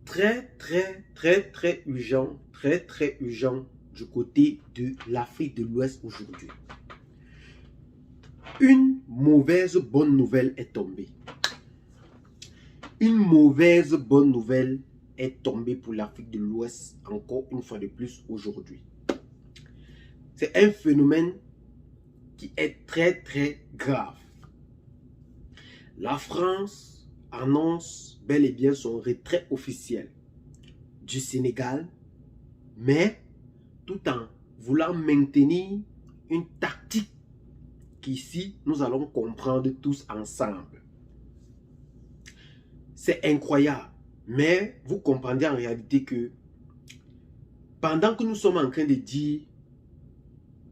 très urgent du côté de l'Afrique de l'Ouest aujourd'hui. Une mauvaise bonne nouvelle est tombée. Une mauvaise bonne nouvelle est tombée pour l'Afrique de l'Ouest, encore une fois de plus aujourd'hui. C'est un phénomène qui est très grave. La France annonce bel et bien son retrait officiel du Sénégal, mais tout en voulant maintenir une tactique qu'ici nous allons comprendre tous ensemble. C'est incroyable, mais vous comprendrez en réalité que pendant que nous sommes en train de dire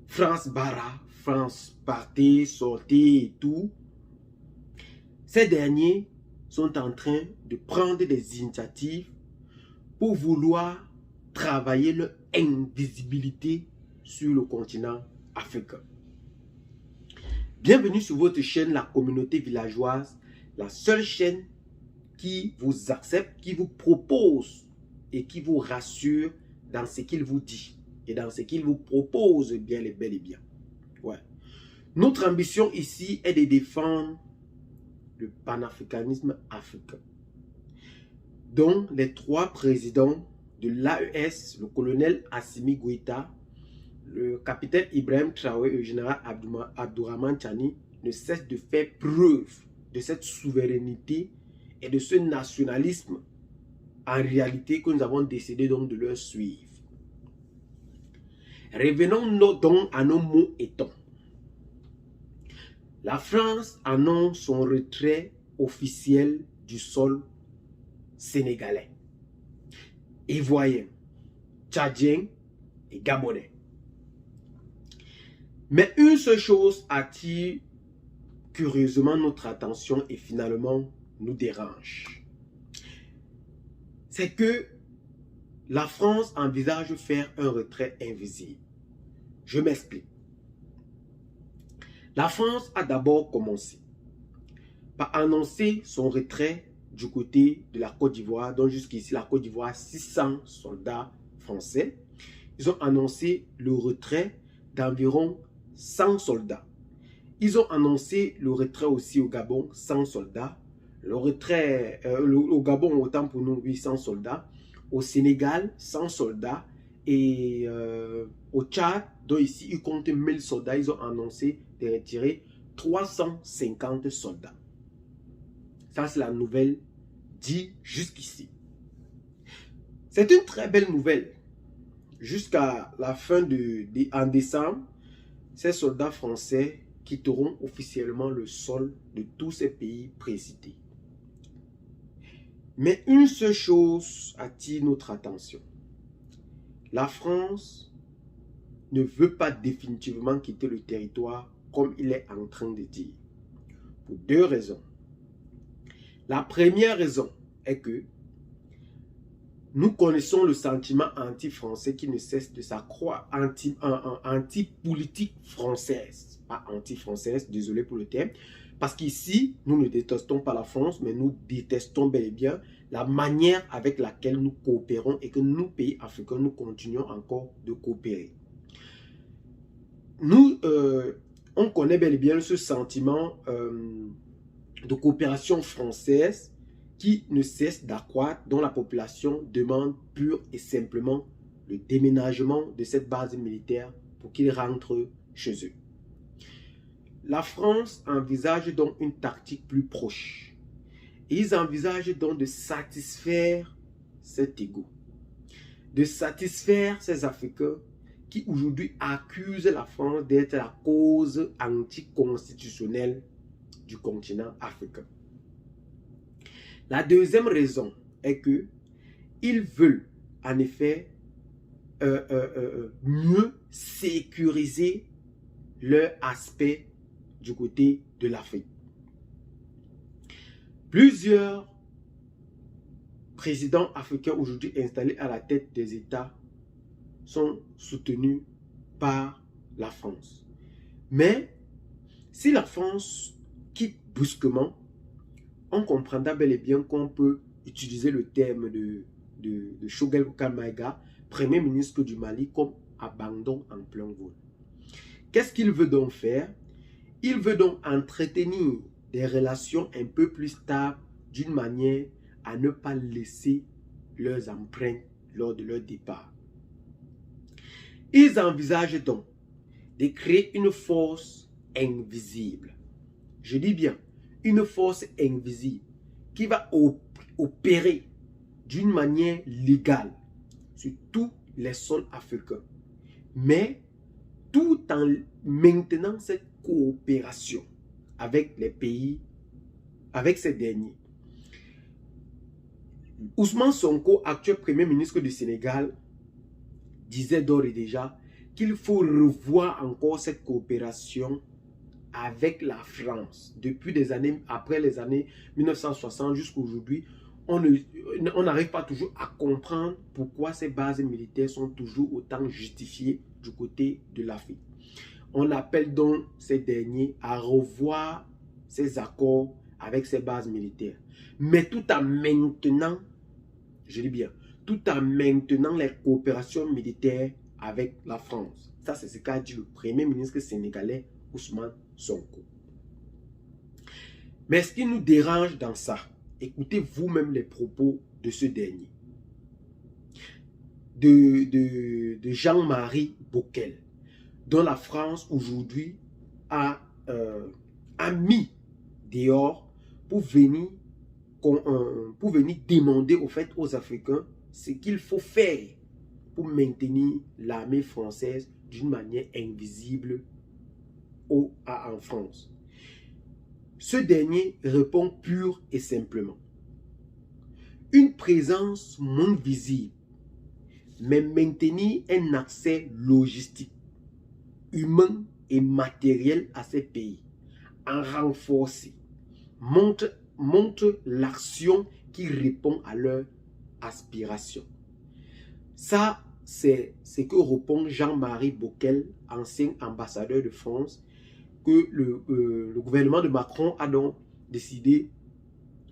France barra, France partez, sortez et tout, ces derniers sont en train de prendre des initiatives pour vouloir travailler leur invisibilité sur le continent africain. Bienvenue sur votre chaîne, la communauté villageoise, la seule chaîne qui vous accepte, qui vous propose et qui vous rassure dans ce qu'il vous dit et dans ce qu'il vous propose bien et bel et bien. Ouais. Notre ambition ici est de défendre le panafricanisme africain, dont les trois présidents de l'AES, le colonel Assimi Goïta, le capitaine Ibrahim Traoré et le général Abdourahmane Tchani, ne cessent de faire preuve de cette souveraineté et de ce nationalisme en réalité que nous avons décidé donc de leur suivre. Revenons donc à nos mots et tons. La France annonce son retrait officiel du sol sénégalais, ivoirien, tchadien et gabonais. Mais une seule chose attire curieusement notre attention et finalement nous dérange. C'est que la France envisage de faire un retrait invisible. Je m'explique. La France a d'abord commencé par annoncer son retrait du côté de la Côte d'Ivoire, donc jusqu'ici la Côte d'Ivoire a 600 soldats français. Ils ont annoncé le retrait d'environ 100 soldats. Ils ont annoncé le retrait aussi au Gabon, 100 soldats. Le retrait au Gabon, autant pour nous, 800 soldats. Au Sénégal, 100 soldats. Et au Tchad, dont ici, ils comptent 1000 soldats, ils ont annoncé de retirer 350 soldats. Ça, c'est la nouvelle dit jusqu'ici. C'est une très belle nouvelle. Jusqu'à la fin en décembre, ces soldats français quitteront officiellement le sol de tous ces pays précités. Mais une seule chose attire notre attention. La France ne veut pas définitivement quitter le territoire comme il est en train de dire. Pour deux raisons. La première raison est que nous connaissons le sentiment anti-français qui ne cesse de s'accroître, anti-politique française. Pas anti-française, désolé pour le terme. Parce qu'ici, nous ne détestons pas la France, mais nous détestons bel et bien la manière avec laquelle nous coopérons et que nous, pays africains, nous continuons encore de coopérer. Nous, on connaît bel et bien ce sentiment de coopération française qui ne cesse d'accroître, dont la population demande pure et simplement le déménagement de cette base militaire pour qu'ils rentrent chez eux. La France envisage donc une tactique plus proche. Et ils envisagent donc de satisfaire cet ego, de satisfaire ces Africains qui aujourd'hui accusent la France d'être la cause anticonstitutionnelle du continent africain. La deuxième raison est que ils veulent en effet mieux sécuriser leur aspect du côté de l'Afrique. Plusieurs présidents africains aujourd'hui installés à la tête des États sont soutenus par la France. Mais si la France quitte brusquement, on comprendra bel et bien qu'on peut utiliser le terme de de Choguel Koukan Maïga, premier ministre du Mali, comme abandon en plein vol. Qu'est-ce qu'il veut donc faire? Il veut donc entretenir des relations un peu plus stables d'une manière à ne pas laisser leurs empreintes lors de leur départ. Ils envisagent donc de créer une force invisible. Je dis bien, une force invisible qui va opérer d'une manière légale sur tous les sols africains, mais tout en maintenant cette coopération avec les pays, avec ces derniers. Ousmane Sonko, actuel premier ministre du Sénégal, disait d'ores et déjà qu'il faut revoir encore cette coopération avec la France. Depuis des années, après les années 1960 jusqu'à aujourd'hui, on n'arrive pas toujours à comprendre pourquoi ces bases militaires sont toujours autant justifiées du côté de l'Afrique. On appelle donc ces derniers à revoir ces accords avec ces bases militaires. Mais tout en maintenant, je dis bien, tout en maintenant les coopérations militaires avec la France. Ça, c'est ce qu'a dit le premier ministre sénégalais, Ousmane Sonko. Mais ce qui nous dérange dans ça, écoutez vous-même les propos de ce dernier, de Jean-Marie Bockel, dont la France aujourd'hui a mis dehors pour venir demander au fait aux Africains ce qu'il faut faire pour maintenir l'armée française d'une manière invisible en France. Ce dernier répond pur et simplement. Une présence non visible, mais maintenir un accès logistique, humain et matériel à ces pays, en renforcer, montre l'action qui répond à leur aspiration. Ça, c'est ce que répond Jean-Marie Bockel, ancien ambassadeur de France, que le gouvernement de Macron a donc décidé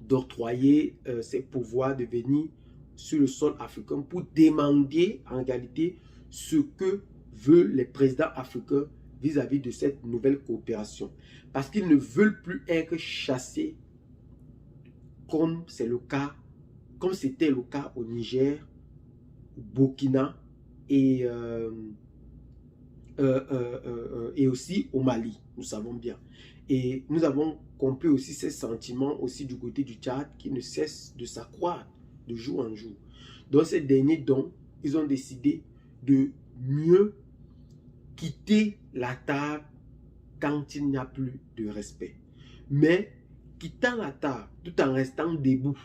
d'octroyer ses pouvoirs de venir sur le sol africain pour demander en réalité ce que veulent les présidents africains vis-à-vis de cette nouvelle coopération. Parce qu'ils ne veulent plus être chassés comme c'est le cas, comme c'était le cas au Niger, au Burkina et aussi au Mali, nous savons bien. Et nous avons compris aussi ces sentiments aussi du côté du Tchad qui ne cessent de s'accroître de jour en jour. Donc ces derniers dons, ils ont décidé de mieux quitter la table quand il n'y a plus de respect. Mais quittant la table tout en restant debout,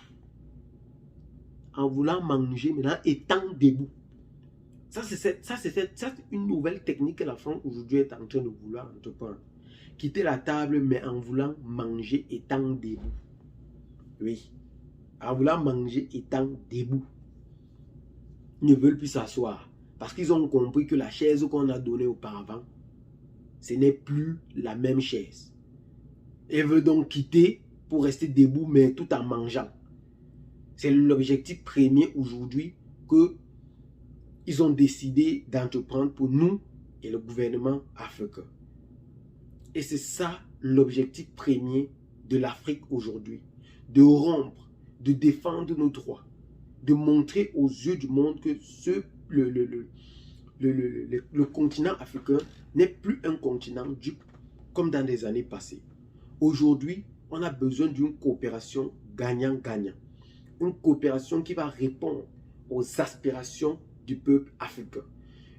en voulant manger maintenant étant debout. Ça, c'est une nouvelle technique que la France aujourd'hui est en train de vouloir entreprendre. Quitter la table, mais en voulant manger étant debout. Oui. En voulant manger étant debout. Ils ne veulent plus s'asseoir. Parce qu'ils ont compris que la chaise qu'on a donnée auparavant, ce n'est plus la même chaise. Ils veulent donc quitter pour rester debout, mais tout en mangeant. C'est l'objectif premier aujourd'hui que ils ont décidé d'entreprendre pour nous et le gouvernement africain. Et c'est ça l'objectif premier de l'Afrique aujourd'hui. De rompre, de défendre nos droits, de montrer aux yeux du monde que le continent africain n'est plus un continent dupe comme dans les années passées. Aujourd'hui, on a besoin d'une coopération gagnant-gagnant. Une coopération qui va répondre aux aspirations du peuple africain.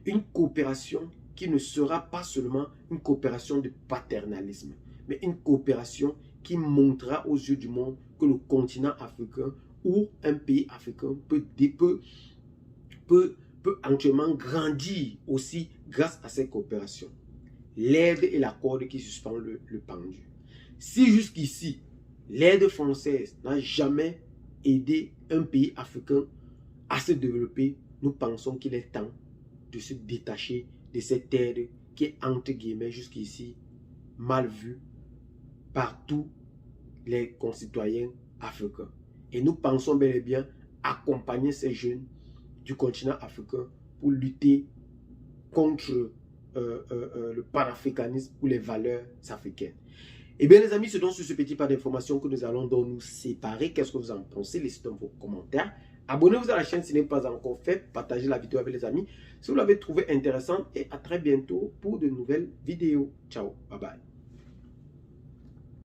Une coopération qui ne sera pas seulement une coopération de paternalisme, mais une coopération qui montrera aux yeux du monde que le continent africain ou un pays africain peut entièrement grandir aussi grâce à cette coopération. L'aide est la corde qui suspend le pendu. Si jusqu'ici, l'aide française n'a jamais aidé un pays africain à se développer, nous pensons qu'il est temps de se détacher de cette aide qui est entre guillemets jusqu'ici mal vue par tous les concitoyens africains. Et nous pensons bel et bien accompagner ces jeunes du continent africain pour lutter contre le panafricanisme ou les valeurs africaines. Eh bien les amis, c'est donc sur ce petit pas d'information que nous allons donc nous séparer. Qu'est-ce que vous en pensez? Laissez dans vos commentaires. Abonnez-vous à la chaîne si ce n'est pas encore fait. Partagez la vidéo avec les amis si vous l'avez trouvé intéressante. Et à très bientôt pour de nouvelles vidéos. Ciao, bye bye.